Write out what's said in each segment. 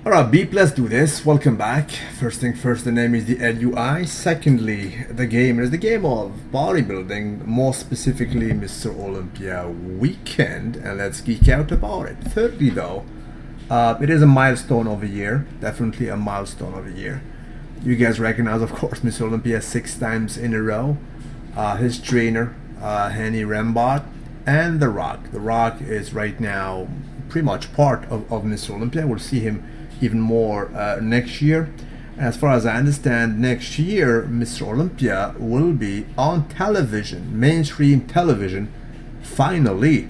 Alright, Beep, let's do this. Welcome back. First thing first, the name is the LUI. Secondly, the game is the game of bodybuilding, more specifically Mr. Olympia weekend, and let's geek out about it. Thirdly, though, it is a milestone of a year, definitely a milestone of a year. You guys recognize, of course, Mr. Olympia 6 times in a row. His trainer, Henny Rambot, and The Rock. The Rock is right now pretty much part of Mr. Olympia. We'll see him even more next year. As far as I understand, next year Mr. Olympia will be on television, mainstream television, finally,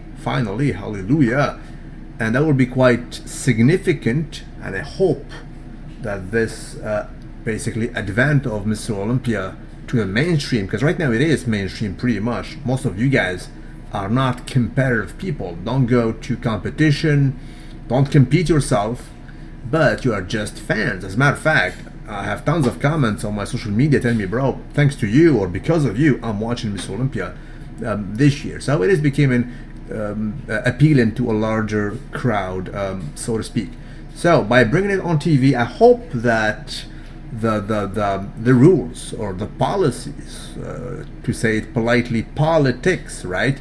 hallelujah. And that will be quite significant, and I hope that this basically advent of Mr. Olympia to the mainstream, because right now it is mainstream pretty much. Most of you guys are not competitive people. Don't go to competition, don't compete yourself, but you are just fans. As a matter of fact, I have tons of comments on my social media telling me, bro, thanks to you or because of you, I'm watching Miss Olympia this year. So it is becoming appealing to a larger crowd, so to speak. So by bringing it on TV, I hope that the rules or the policies, to say it politely, politics, right,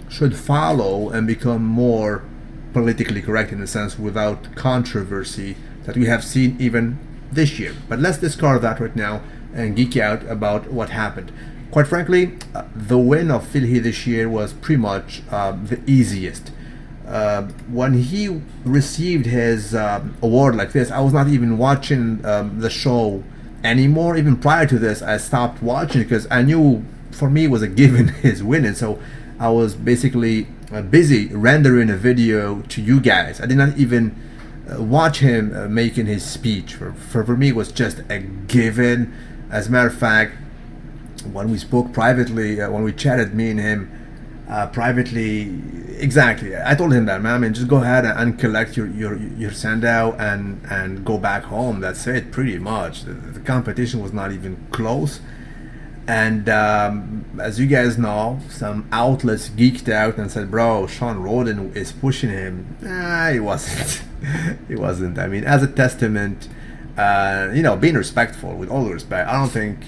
should follow and become more politically correct, in a sense, without controversy that we have seen even this year. But let's discard that right now and geek out about what happened. Quite frankly, the win of Phil Heath this year was pretty much the easiest. When he received his award like this, I was not even watching the show anymore. Even prior to this, I stopped watching because I knew for me it was a given his winning. So I was basically busy rendering a video to you guys. I did not even watch him making his speech. For me, it was just a given. As a matter of fact, when we spoke privately, when we chatted, me and him privately, exactly, I told him that, man, I mean, just go ahead and collect your sandow and go back home. That's it, pretty much. The competition was not even close. And as you guys know, some outlets geeked out and said, bro, Shawn Rhoden is pushing him. He wasn't. He wasn't. I mean, as a testament, being respectful, with all the respect, I don't think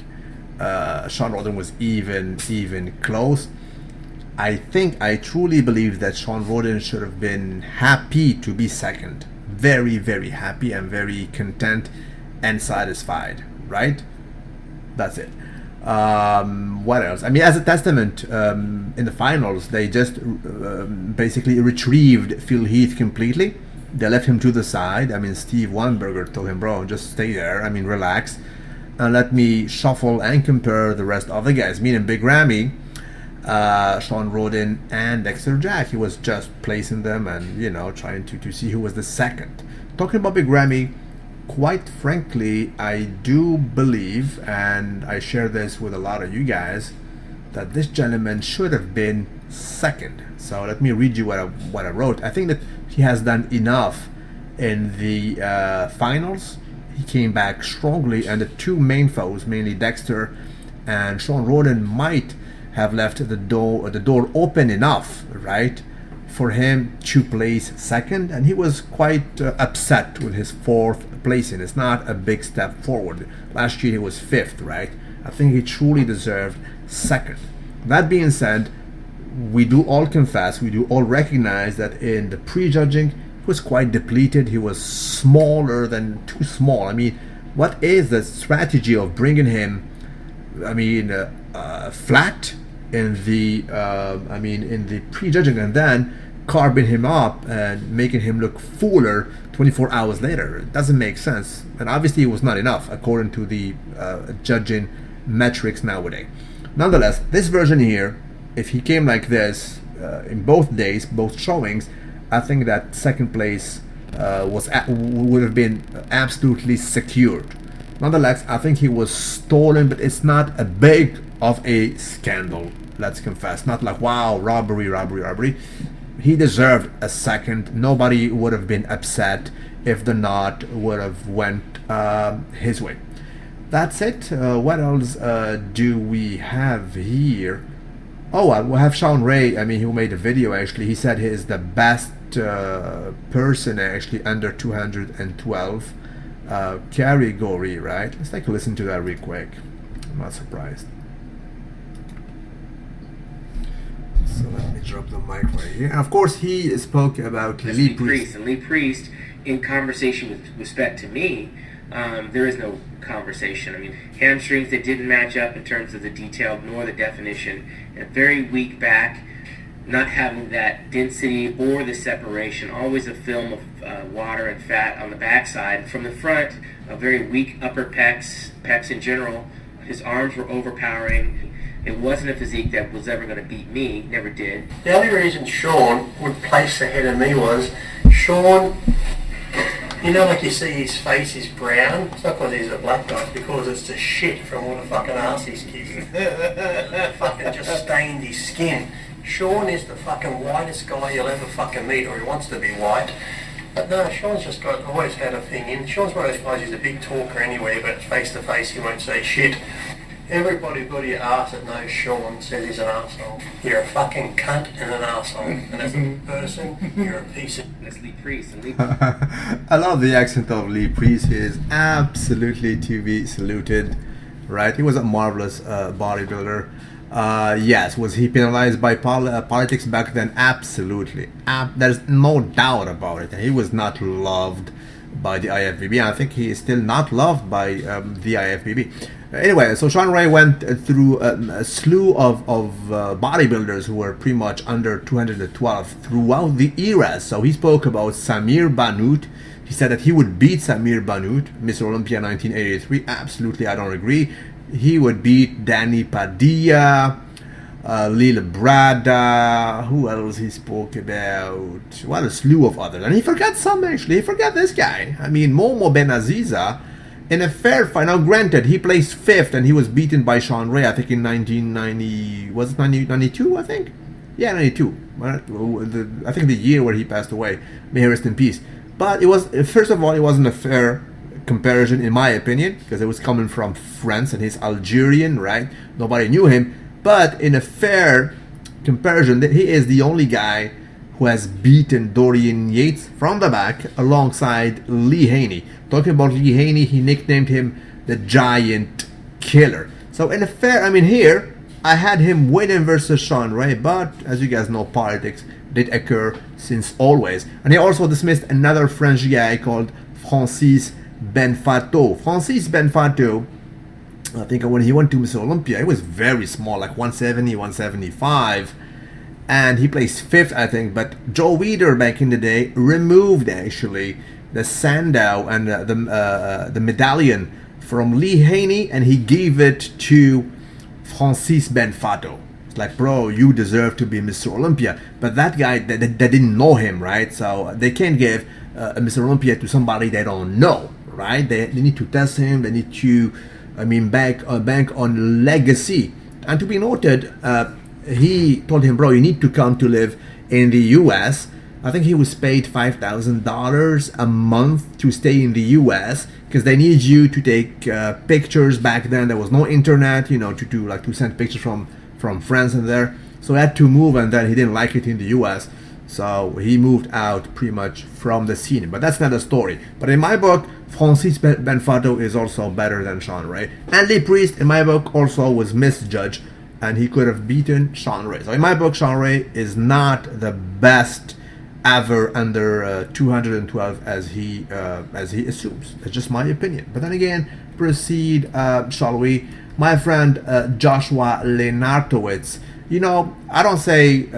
Shawn Rhoden was even close. I truly believe that Shawn Rhoden should have been happy to be second. Very, very happy and very content and satisfied, right? That's it. What else? I mean, as a testament, in the finals, they just basically retrieved Phil Heath completely. They left him to the side. I mean, Steve Weinberger told him, bro, just stay there. I mean, relax. And let me shuffle and compare the rest of the guys. Meaning Big Ramy, Shawn Rhoden, and Dexter Jack. He was just placing them and, trying to see who was the second. Talking about Big Ramy, quite frankly, I do believe, and I share this with a lot of you guys, that this gentleman should have been second. So let me read you what I wrote. I think that he has done enough in the finals. He came back strongly, and the two main foes, mainly Dexter and Shawn Rhoden, might have left the door open enough, right, for him to place second, and he was quite upset with his fourth placing. It's not a big step forward. Last year he was fifth, right? I think he truly deserved second. That being said, we do all confess, we do all recognize that in the prejudging, he was quite depleted. He was smaller than too small. I mean, what is the strategy of bringing him, flat in the prejudging, and then carving him up and making him look fuller 24 hours later? It doesn't make sense, and obviously it was not enough according to the judging metrics nowadays. Nonetheless, this version here, if he came like this in both days, both showings, I think that second place would have been absolutely secured. Nonetheless, I think he was stolen, but it's not a big of a scandal, let's confess. Not like, wow, robbery. He deserved a second. Nobody would have been upset if the nod would have went his way. That's it. What else do we have here? Oh, we have Shawn Ray. I mean, who made a video actually. He said he is the best person actually under 212 category, right? Let's take a listen to that real quick. I'm not surprised. So let me drop the mic right here. And of course, he spoke about Lee Priest. And Lee Priest, in conversation with respect to me, there is no conversation. I mean, hamstrings that didn't match up in terms of the detail nor the definition, and a very weak back, not having that density or the separation, always a film of water and fat on the backside. From the front, a very weak upper pecs in general. His arms were overpowering. It wasn't a physique that was ever going to beat me, never did. The only reason Shawn would place ahead of me was, Shawn, you know, like you see his face is brown? It's not because he's a black guy, it's because it's the shit from all the fucking arse he's kicking. Fucking just stained his skin. Shawn is the fucking whitest guy you'll ever fucking meet, or he wants to be white. But no, Shawn's just always had a thing in. Shawn's one of those guys who's a big talker anyway, but face to face he won't say shit. Everybody but your arse that knows Shawn says he's an arsehole. You're a fucking cunt and an arsehole. And as a person, you're a piece of... That's Lee Priest. And Lee I love the accent of Lee Priest. He is absolutely to be saluted, right? He was a marvelous bodybuilder. Yes, was he penalized by politics back then? Absolutely. There's no doubt about it. He was not loved by the IFBB. I think he is still not loved by the IFBB. Anyway, so Shawn Rhoden went through a slew of bodybuilders who were pretty much under 212 throughout the era. So he spoke about Samir Bannout. He said that he would beat Samir Bannout, Mr. Olympia 1983. Absolutely, I don't agree. He would beat Danny Padilla, Lil Brada. Who else he spoke about? Well, a slew of others. And he forgot some, actually. He forgot this guy. I mean, Momo Benaziza, in a fair fight. Now, granted, he placed 5th and he was beaten by Shawn Rhoden, I think in 1990, was it 92, I think? Yeah, 92. I think the year where he passed away. May he rest in peace. But it was, first of all, it wasn't a fair comparison in my opinion, because it was coming from France and he's Algerian, right? Nobody knew him. But in a fair comparison, he is the only guy who has beaten Dorian Yates from the back alongside Lee Haney. Talking about Lee Haney, he nicknamed him the Giant Killer. So in a fair, I mean here, I had him winning versus Shawn Rhoden, but as you guys know, politics did occur since always. And he also dismissed another French guy called Francis Benfato. Francis Benfato, I think when he went to Mr. Olympia, he was very small, like 170, 175. And he placed 5th, I think. But Joe Weider back in the day removed actually the Sandow and the medallion from Lee Haney, and he gave it to Francis Benfato. It's like, bro, you deserve to be Mr. Olympia. But that guy, they didn't know him, right? So they can't give Mr. Olympia to somebody they don't know, right? They need to test him. They need to, bank on legacy. And to be noted, he told him, bro, you need to come to live in the US. I think he was paid $5,000 a month to stay in the US because they need you to take pictures. Back then there was no internet, to send pictures from friends and there. So he had to move, and then he didn't like it in the US. So he moved out pretty much from the scene. But that's not a story. But in my book, Francis Benfato is also better than Shawn Rhoden. And Lee Priest, in my book, also was misjudged, and he could have beaten Shawn Rhoden. So in my book, Shawn Rhoden is not the best ever under 212 as he assumes. That's just my opinion. But then again, proceed, shall we? My friend Joshua Lenartowicz. I don't say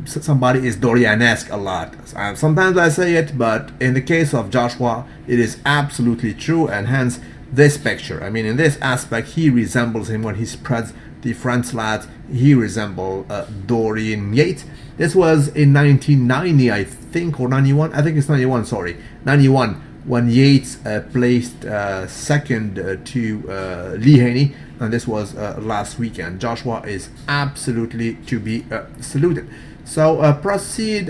somebody is Dorian-esque a lot. Sometimes I say it, but in the case of Joshua, it is absolutely true, and hence this picture. I mean, in this aspect, he resembles him when he spreads the front slats. He resembles Dorian Yates. This was in 1990, I think, or 91. I think it's 91, sorry. 91, when Yates placed second to Lee Haney. And this was last weekend. Joshua is absolutely to be saluted. So proceed,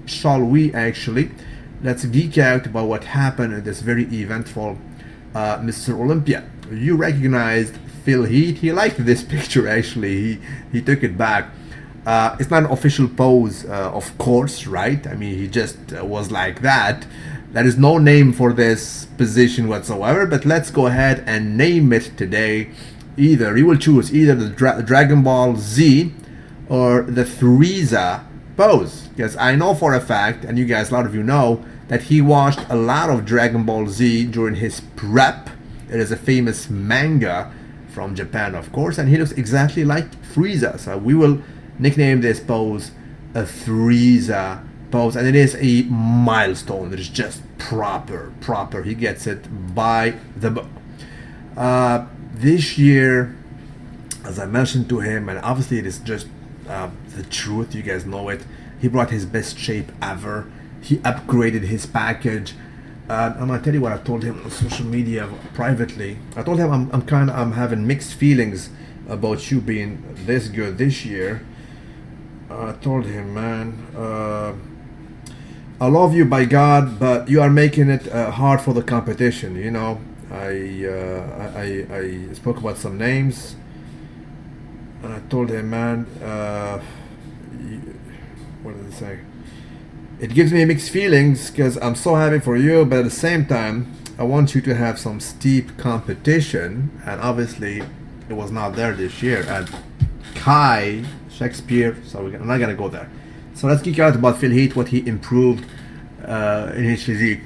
shall we actually? Let's geek out about what happened at this very eventful Mr. Olympia. You recognized Phil Heath. He liked this picture actually. He took it back. It's not an official pose, of course, right? I mean, he just was like that. There is no name for this position whatsoever, but let's go ahead and name it today. Either you will choose either the Dragon Ball Z or the Frieza pose, because I know for a fact, and you guys, a lot of you know, that he watched a lot of Dragon Ball Z during his prep. It is a famous manga from Japan, of course, and he looks exactly like Frieza. So we will nickname this pose a Frieza pose, and it is a milestone. It is just proper. He gets it by the book. This year, as I mentioned to him, and obviously it is just the truth, you guys know it, he brought his best shape ever. He upgraded his package. I'm gonna tell you what I told him on social media privately. I told him I'm having mixed feelings about you being this good this year. I told him, man, I love you by God, but you are making it hard for the competition. You know, I spoke about some names, and I told him, man, what did I say? It gives me mixed feelings because I'm so happy for you, but at the same time, I want you to have some steep competition, and obviously, it was not there this year at Kai Shakespeare, so I'm not gonna go there. So let's geek out about Phil Heath, what he improved in his physique.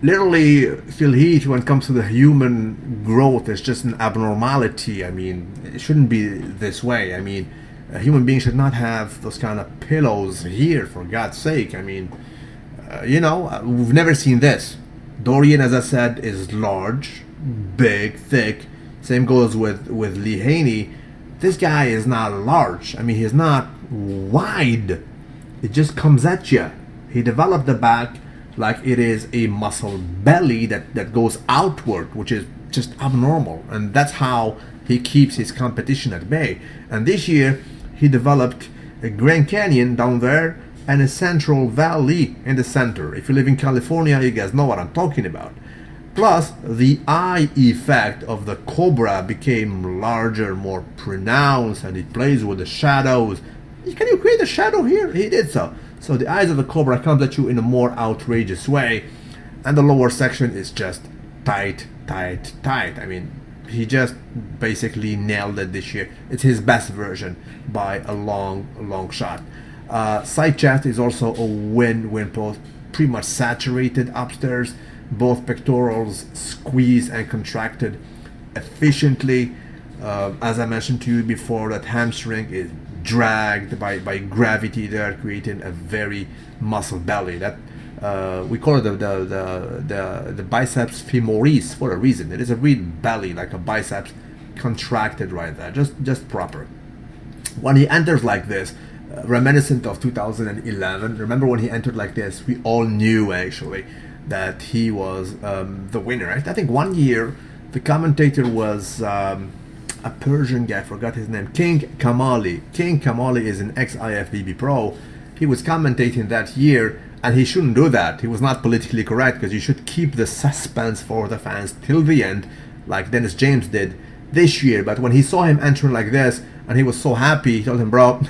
Literally, Phil Heath, when it comes to the human growth, is just an abnormality. I mean, it shouldn't be this way. I mean, a human being should not have those kind of pillows here, for God's sake. I mean, we've never seen this. Dorian, as I said, is large, big, thick. Same goes with Lee Haney. This guy is not large. I mean, he's not wide. It just comes at you. He developed the back like it is a muscle belly that goes outward, which is just abnormal. And that's how he keeps his competition at bay. And this year, he developed a Grand Canyon down there and a Central Valley in the center. If you live in California, you guys know what I'm talking about. Plus, the eye effect of the Cobra became larger, more pronounced, and it plays with the shadows. Can you create a shadow here? He did so. So the eyes of the Cobra comes at you in a more outrageous way, and the lower section is just tight. I mean, he just basically nailed it this year. It's his best version by a long shot. Side chest is also a win-win pose. Pretty much saturated upstairs. Both pectorals squeezed and contracted efficiently. As I mentioned to you before, that hamstring is dragged by gravity there, creating a very muscle belly. That we call it the biceps femoris for a reason. It is a real belly, like a biceps contracted right there, just proper. When he enters like this, reminiscent of 2011, remember when he entered like this, we all knew actually that he was the winner. I think one year the commentator was a Persian guy, I forgot his name, King Kamali. King Kamali is an ex-IFBB pro. He was commentating that year, and he shouldn't do that. He was not politically correct, because you should keep the suspense for the fans till the end, like Dennis James did this year. But when he saw him entering like this, and he was so happy, he told him, bro,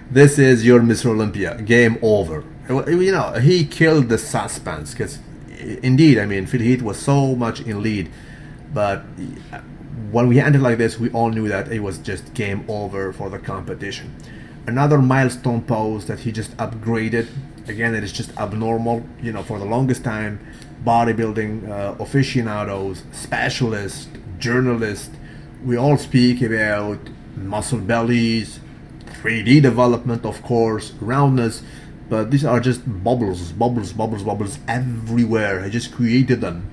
this is your Mr. Olympia, game over. You know, he killed the suspense, because indeed, I mean, Phil Heath was so much in lead, but when we ended like this, we all knew that it was just game over for the competition. Another milestone pose that he just upgraded. Again, it is just abnormal. You know, for the longest time, bodybuilding aficionados, specialists, journalists, we all speak about muscle bellies, 3D development, of course, roundness, but these are just bubbles everywhere. I just created them.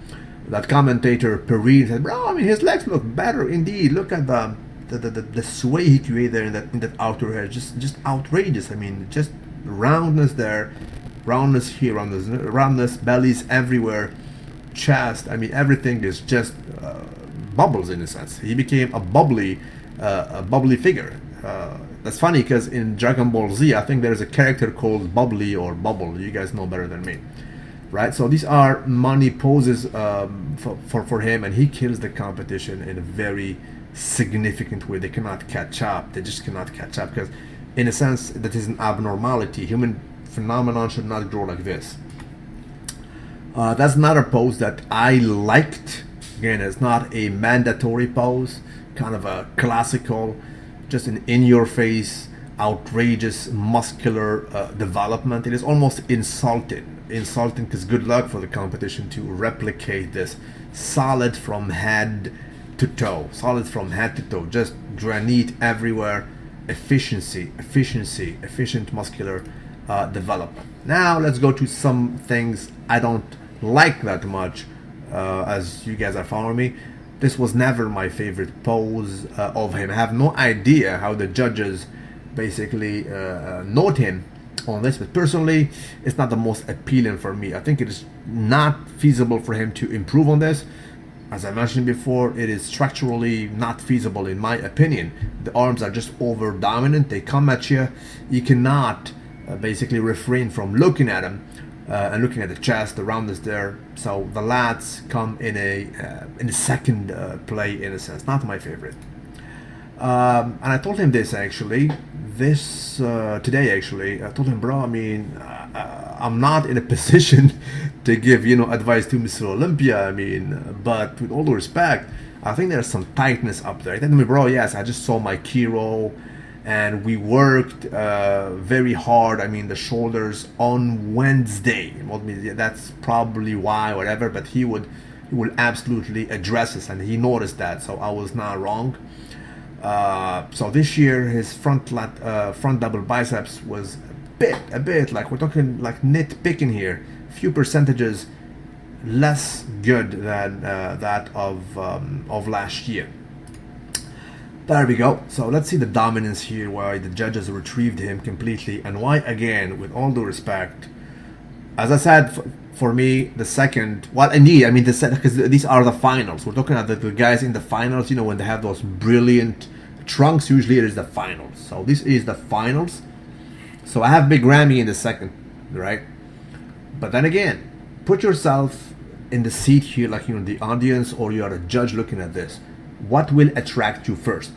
That commentator Perrine said, "Bro, I mean, his legs look better. Indeed, look at the sway he created there in that outer hair. Just outrageous. I mean, just roundness there, roundness here, roundness, bellies everywhere, chest. I mean, everything is just bubbles in a sense. He became a bubbly figure. That's funny because in Dragon Ball Z, I think there's a character called Bubbly or Bubble. You guys know better than me." Right, so these are money poses for him, and he kills the competition in a very significant way. They cannot catch up. They just cannot catch up because in a sense that is an abnormality. Human phenomenon should not grow like this. That's another pose that I liked. Again, it's not a mandatory pose, kind of a classical, just an in-your-face, outrageous muscular development. It is almost insulting because good luck for the competition to replicate this solid from head to toe, just granite everywhere, efficient muscular development. Now let's go to some things I don't like that much. As you guys are following me, this was never my favorite pose of him. I have no idea how the judges basically note him on this, but personally it's not the most appealing for me. I think it is not feasible for him to improve on this. As I mentioned before, it is structurally not feasible in my opinion. The arms are just over dominant, they come at you. You cannot basically refrain from looking at them and looking at the chest. The round is there, so the lats come in a second play, in a sense. Not my favorite. And I told him this actually, today actually. I told him, bro, I mean, I'm not in a position to give, advice to Mr. Olympia. I mean, but with all due respect, I think there's some tightness up there. I told me, bro, yes, I just saw my kiro, and we worked very hard. I mean, the shoulders on Wednesday. That's probably why, whatever. But he would absolutely address this, and he noticed that. So I was not wrong. So this year, his front double biceps was a bit like, we're talking like nitpicking here. Few percentages less good than that of last year. There we go. So let's see the dominance here, why the judges retrieved him completely, and why, again, with all due respect, as I said, for me, the second, well, indeed, I mean, because these are the finals. We're talking about the guys in the finals, when they have those brilliant trunks, usually it is the finals. So this is the finals. So I have Big Ramy in the second, right? But then again, put yourself in the seat here, like the audience, or you are a judge looking at this. What will attract you first?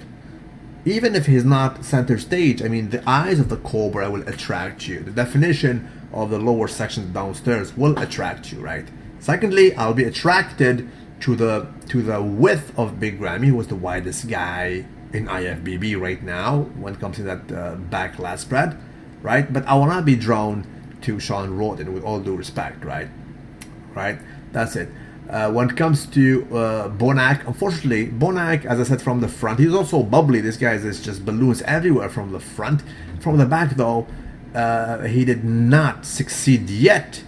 Even if he's not center stage, I mean, the eyes of the cobra will attract you. The definition of the lower section downstairs will attract you, right? Secondly, I'll be attracted to the width of Big Ramy, who was the widest guy in IFBB right now when it comes to that back lat spread, right? But I will not be drawn to Shawn Rhoden, with all due respect, right? That's it. When it comes to Bonac, unfortunately, Bonac, as I said, from the front, he's also bubbly. This guy is just balloons everywhere from the front. From the back, though, he did not succeed yet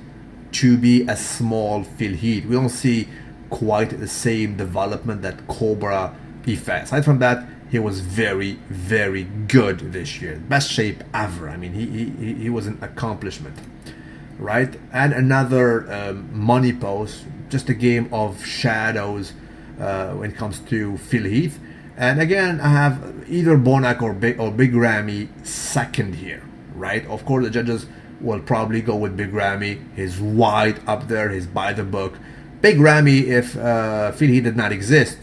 to be a small Phil Heath. We don't see quite the same development that Cobra effect. Aside from that, he was very, very good this year. Best shape ever. I mean, he was an accomplishment, right? And another money pose. Just a game of shadows when it comes to Phil Heath. And again, I have either Bonac or Big Ramy second here, right? Of course, the judges will probably go with Big Ramy. He's wide up there. He's by the book. Big Ramy, if Phil Heath did not exist,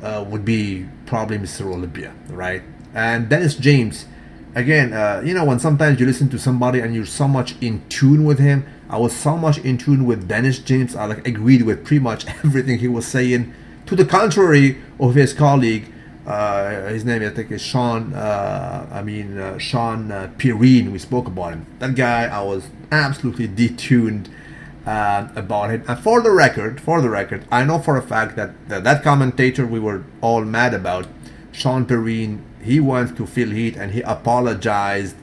would be probably Mr. Olympia, right? And Dennis James, again, when sometimes you listen to somebody and you're so much in tune with him. I was so much in tune with Dennis James. I agreed with pretty much everything he was saying, to the contrary of his colleague. His name, I think, is Shawn Perrine. We spoke about him. That guy, I was absolutely detuned about it. And for the record, I know for a fact that commentator we were all mad about, Shawn Perrine, he went to Phil Heath and he apologized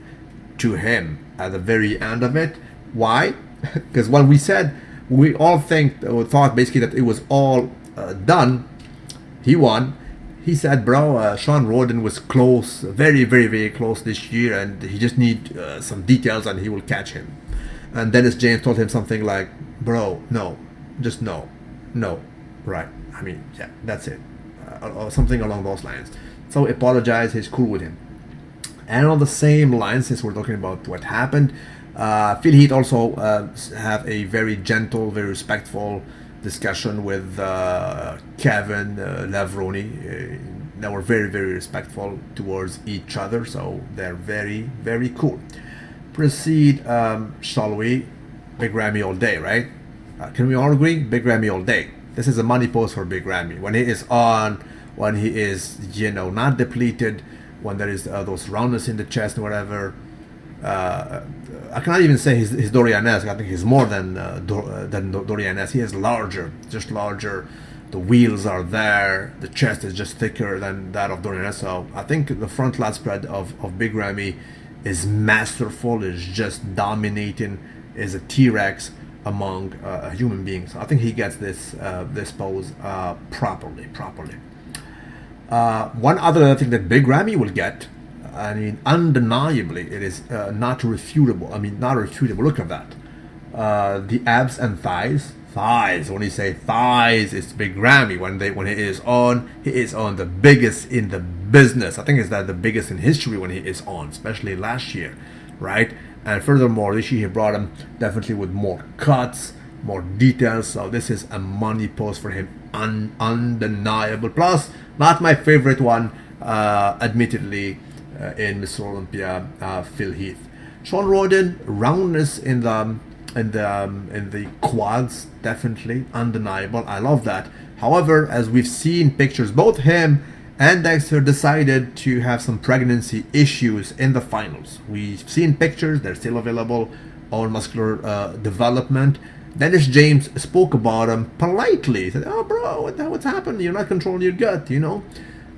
to him at the very end of it. Why? Because when we said, we all thought basically that it was all done, he won. He said, bro, Shawn Rhoden was close, very, very, very close this year, and he just need some details and he will catch him. And Dennis James told him something like, bro, no, just no, right? I mean, yeah, that's it. Or something along those lines. So he apologized, he's cool with him. And on the same lines, since we're talking about what happened, Phil Heath also have a very gentle, very respectful discussion with Kevin Levroni. they were very, very respectful towards each other, so they're very, very cool. Proceed, shall we? Big Ramy all day, right? Can we all agree? Big Ramy all day. This is a money pose for Big Ramy. When he is on, when he is, not depleted, when there is those roundness in the chest or whatever. I cannot even say he's Dorian-esque. I think he's more than Dorian-esque. He is larger, just larger. The wheels are there. The chest is just thicker than that of Dorian-esque. So I think the front lat spread of Big Ramy is masterful, is just dominating, is a T-Rex among human beings. I think he gets this pose properly. One other thing that Big Ramy will get, I mean, undeniably, it is not refutable. I mean, not refutable. Look at that. The abs and thighs. Thighs. When you say thighs, it's Big Ramy. When he is on the biggest in the business. I think it's the biggest in history when he is on, especially last year, right? And furthermore, this year he brought him definitely with more cuts, more details. So this is a money pose for him, undeniable. Plus, not my favorite one, admittedly, in Mr. Olympia, Phil Heath. Shawn Rhoden, roundness in the quads, definitely undeniable. I love that. However, as we've seen pictures, both him and Dexter decided to have some pregnancy issues in the finals. We've seen pictures, they're still available on Muscular Development. Dennis James spoke about him politely. He said, "Oh, bro, what's happened? You're not controlling your gut,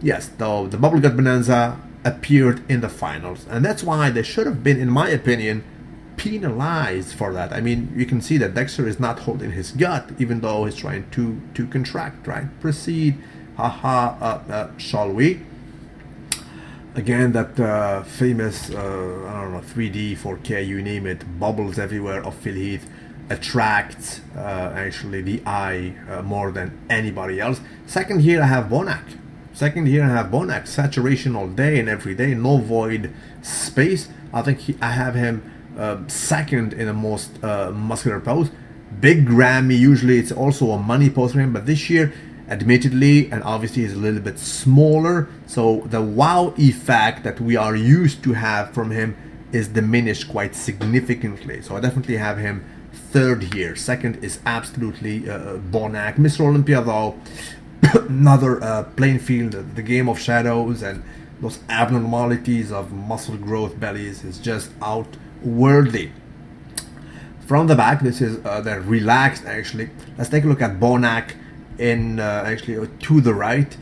Yes, though, the Bubble Gut Bonanza appeared in the finals, and that's why they should have been, in my opinion, penalized for that. I mean, you can see that Dexter is not holding his gut, even though he's trying to contract, right? Proceed, shall we? Again, that famous, 3D, 4K, you name it, bubbles everywhere of Phil Heath attracts actually the eye more than anybody else. Second here I have Bannout. Saturation all day and every day, no void space. I think I have him second in the most muscular pose. Big Ramy, usually it's also a money pose for him, but this year, admittedly, and obviously he's a little bit smaller, so the wow effect that we are used to have from him is diminished quite significantly. So I definitely have him third here. Second is absolutely Bannout. Mr. Olympia, though, another playing field, the game of shadows and those abnormalities of muscle growth bellies is just outworldly. From the back, this is the relaxed, actually. Let's take a look at Bannout in actually to the right,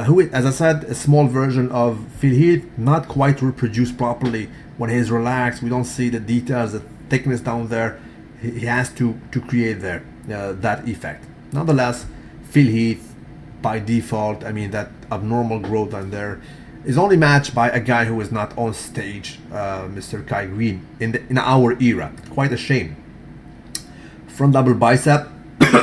who is, as I said, a small version of Phil Heath, not quite reproduced properly. When he's relaxed, we don't see the details, the thickness down there. He has to create there that effect. Nonetheless, Phil Heath, by default, I mean, that abnormal growth down there is only matched by a guy who is not on stage, Mr. Kai Green, in our era. Quite a shame. Front double bicep,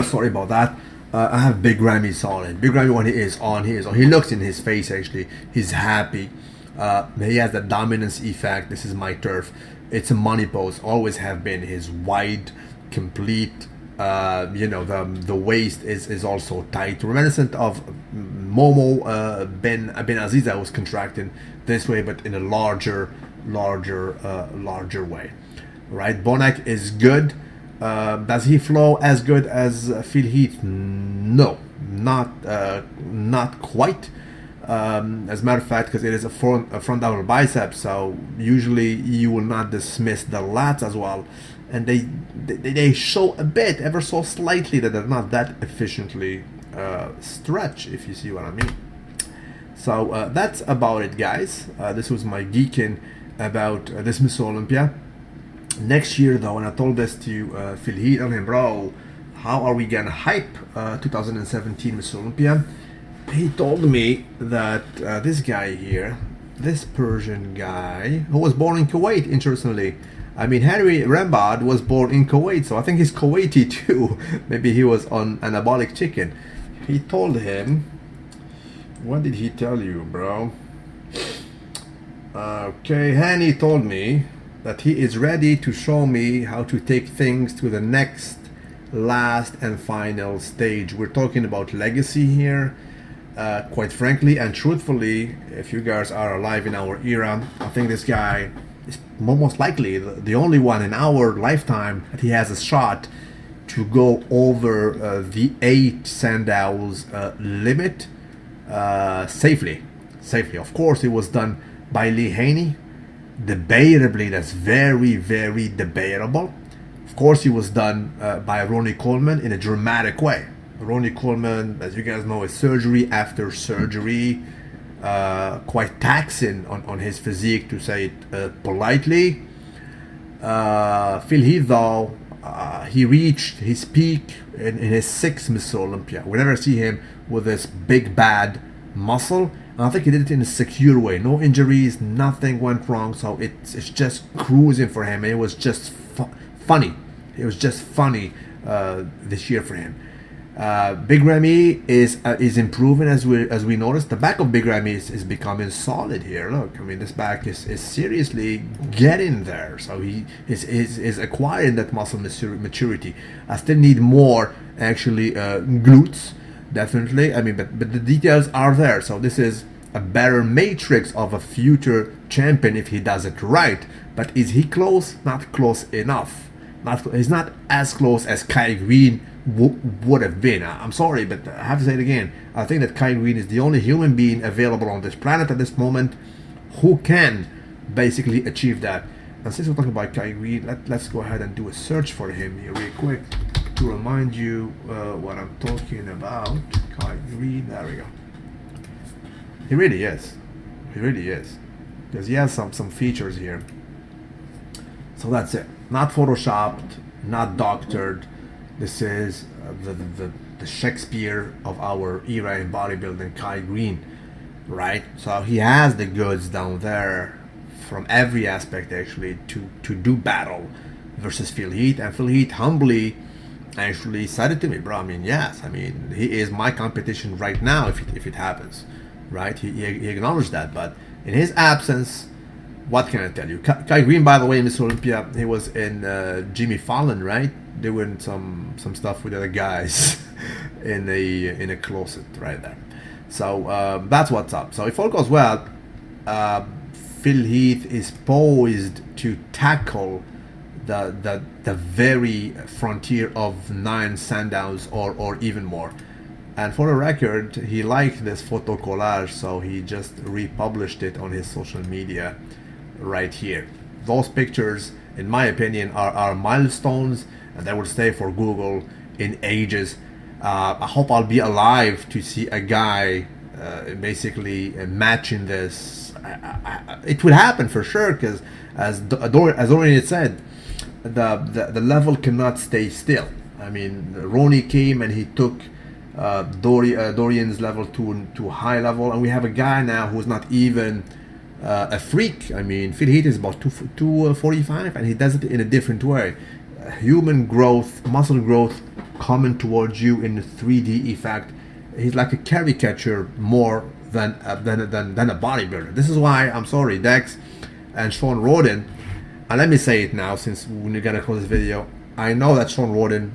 sorry about that. I have Big Ramy solid. Big Ramy, when he is on. He looks in his face, actually. He's happy. He has the dominance effect. This is my turf. It's a money pose. Always have been. His wide, complete, the waist is also tight, reminiscent of Momo Ben Aziza was contracting this way, but in a larger way, right? Bannout is good. Does he flow as good as Phil Heath? No, not quite. As a matter of fact, because it is a front double bicep, so usually you will not dismiss the lats as well, and they show a bit, ever so slightly, that they're not that efficiently stretched, if you see what I mean. So that's about it, guys. This was my geeking about this Miss Olympia. Next year, though, when I told this to Phil Heath, I mean, bro, how are we gonna hype 2017 Miss Olympia? He told me that this guy here, this Persian guy, who was born in Kuwait, interestingly. I mean, Henry Rambad was born in Kuwait, so I think he's Kuwaiti too. Maybe he was on anabolic chicken. He told him, what did he tell you, bro? Okay, Henny told me that he is ready to show me how to take things to the next, last and final stage. We're talking about legacy here. quite frankly and truthfully, if you guys are alive in our era, I think this guy is most likely the only one in our lifetime that he has a shot to go over the 8 Sandals limit safely. Of course, it was done by Lee Haney. Debatably, that's very, very debatable. Of course, it was done by Ronnie Coleman in a dramatic way. Ronnie Coleman, as you guys know, is surgery after surgery, quite taxing on his physique, to say it politely. Phil Heath, though, he reached his peak in his 6th Mr. Olympia. We never see him with this big bad muscle. And I think he did it in a secure way. No injuries, nothing went wrong. So it's just cruising for him. And it was just funny. It was just funny this year for him. Big Ramy is improving as we noticed. The back of Big Ramy is becoming solid here. Look, I mean, this back is seriously getting there. So he is acquiring that muscle maturity. I still need more actually glutes, definitely. I mean, but the details are there. So this is a better matrix of a future champion if he does it right. But is he close? Not close enough. He's not as close as Kai Green would have been. I'm sorry, but I have to say it again. I think that Kai Green is the only human being available on this planet at this moment who can basically achieve that. And since we're talking about Kai Green, let's go ahead and do a search for him here real quick to remind you what I'm talking about. Kai Green, there we go. He really is. Because he has some features here. So that's it. Not photoshopped, not doctored. This is the Shakespeare of our era in bodybuilding, Kai Green, right? So he has the goods down there from every aspect actually to do battle versus Phil Heath. And Phil Heath humbly actually said it to me, bro. I mean, yes. I mean, he is my competition right now if it happens, right? He acknowledged that. But in his absence, what can I tell you? Kai Green, by the way, Miss Olympia, he was in Jimmy Fallon, right? Doing some stuff with other guys in a closet right there. So that's what's up. So if all goes well, Phil Heath is poised to tackle the very frontier of 9 Sandals or even more. And for the record, he liked this photo collage, so he just republished it on his social media right here. Those pictures, in my opinion, are milestones, and they will stay for Google in ages. I hope I'll be alive to see a guy basically matching this. It would happen for sure, because as Dorian said, the level cannot stay still. I mean, Ronnie came and he took Dorian's level to a high level, and we have a guy now who's not even a freak. I mean, Phil Heath is about 245, and he does it in a different way. Human growth, muscle growth coming towards you in the 3D effect. He's like a caricature more than a bodybuilder. This is why I'm sorry, Dex and Shawn Rhoden. And let me say it now, since we're gonna close this video. I know that Shawn Rhoden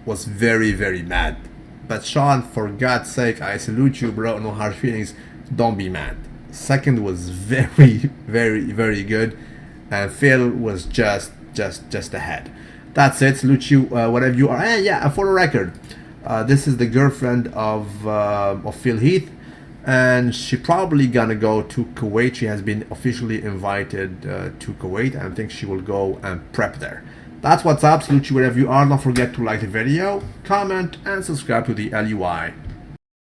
was very, very mad. But Shawn, for God's sake, I salute you, bro. No hard feelings. Don't be mad. Second was very, very, very good, and Phil was just ahead. That's it. Salute you, whatever you are. And yeah, for the record, this is the girlfriend of Phil Heath, and she probably gonna go to Kuwait. She has been officially invited to Kuwait, and I think she will go and prep there. That's what's up. Salute you wherever you are. Don't forget to like the video, comment, and subscribe to the LUI